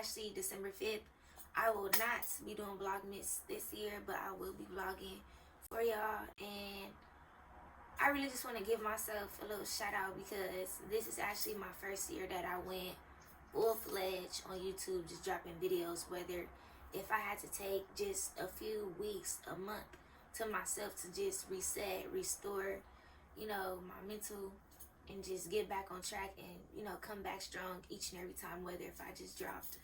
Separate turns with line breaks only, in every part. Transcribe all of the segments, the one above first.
actually December 5th. I will not be doing Vlogmas this year, but I will be vlogging for y'all. And I really just want to give myself a little shout out because this is actually my first year that I went full-fledged on YouTube, just dropping videos, whether if I had to take just a few weeks, a month to myself to just reset, restore, you know, my mental, and just get back on track and, you know, come back strong each and every time, whether if I just dropped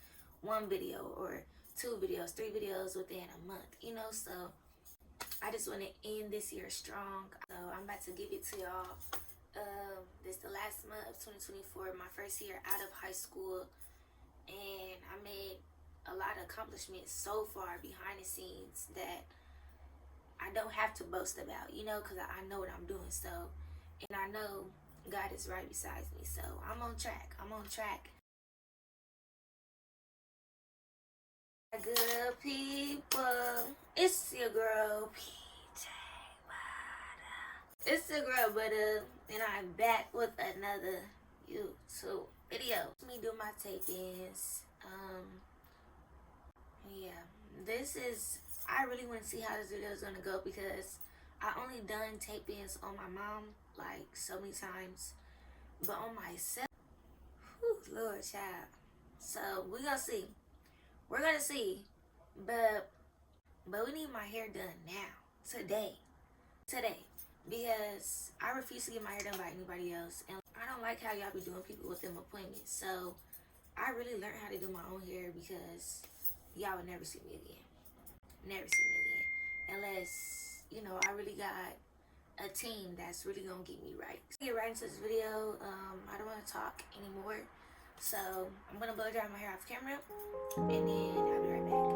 one video or 2 videos, 3 videos within a month, you know. So I just want to end this year strong. So I'm about to give it to y'all. This is the last month of 2024, my first year out of high school, and I made a lot of accomplishments so far behind the scenes that I don't have to boast about, you know, because I know what I'm doing. So, and I know God is right beside me. So I'm on track. I'm on track. Good people, it's your girl PJBUTTAAA. It's your girl Butter, and I'm back with another YouTube video. Let me do my tape-ins. Yeah, this is, I really want to see how this video is gonna go because I only done tape-ins on my mom like so many times, but on myself, whew, Lord child. So we're gonna see. We're gonna see, but we need my hair done now, today, because I refuse to get my hair done by anybody else, and I don't like how y'all be doing people with them appointments. So I really learned how to do my own hair because y'all would never see me again, unless, you know, I really got a team that's really gonna get me right. Get right into this video. I don't want to talk anymore. So I'm gonna blow dry my hair off camera, and then I'll be right back.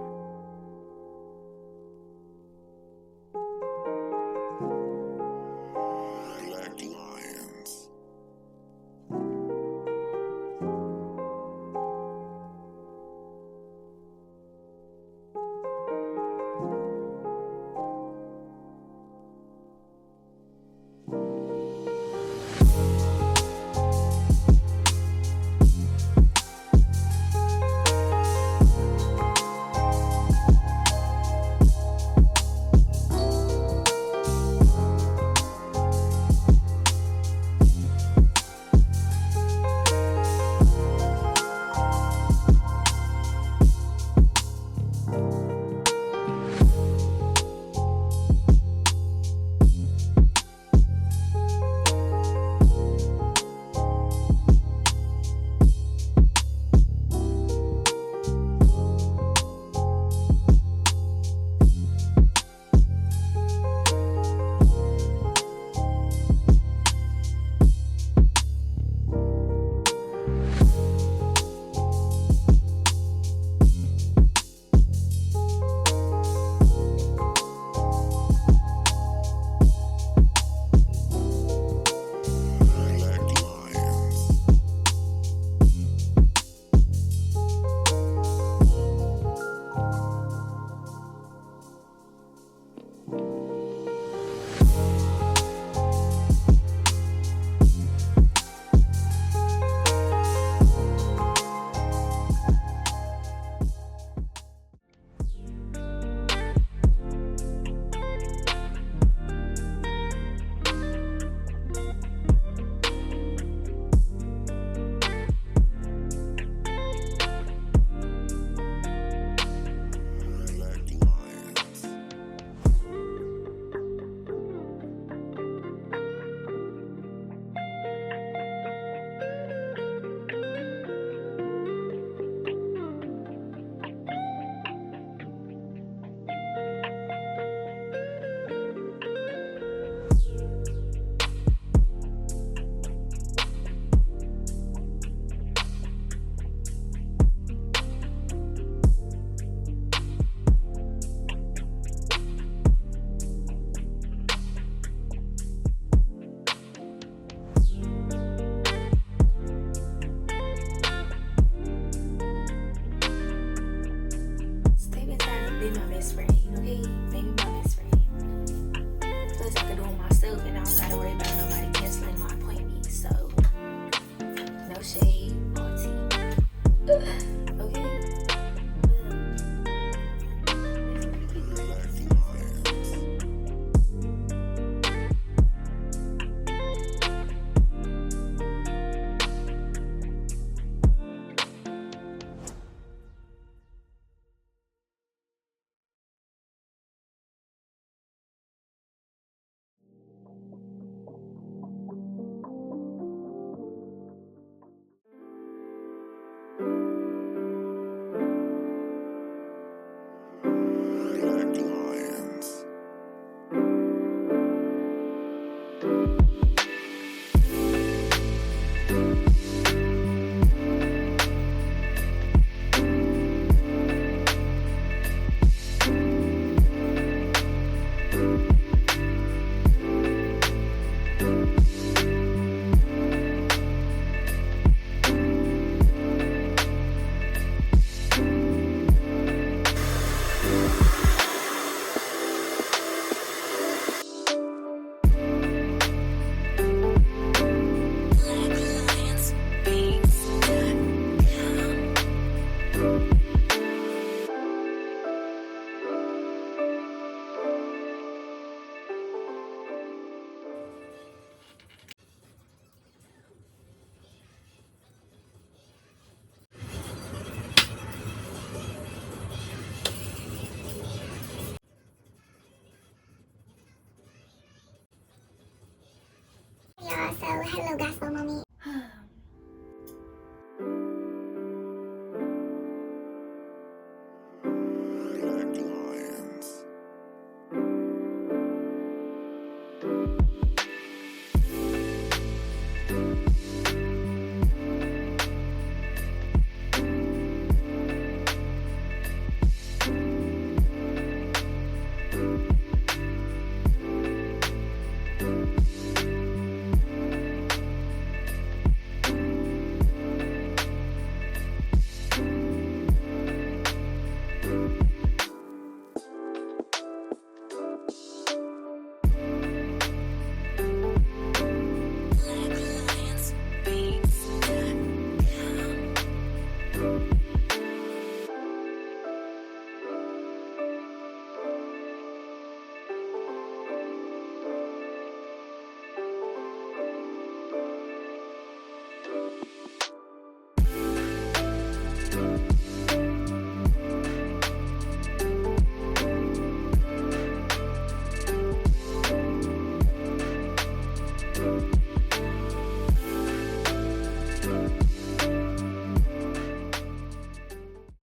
Y'all, so hello guys,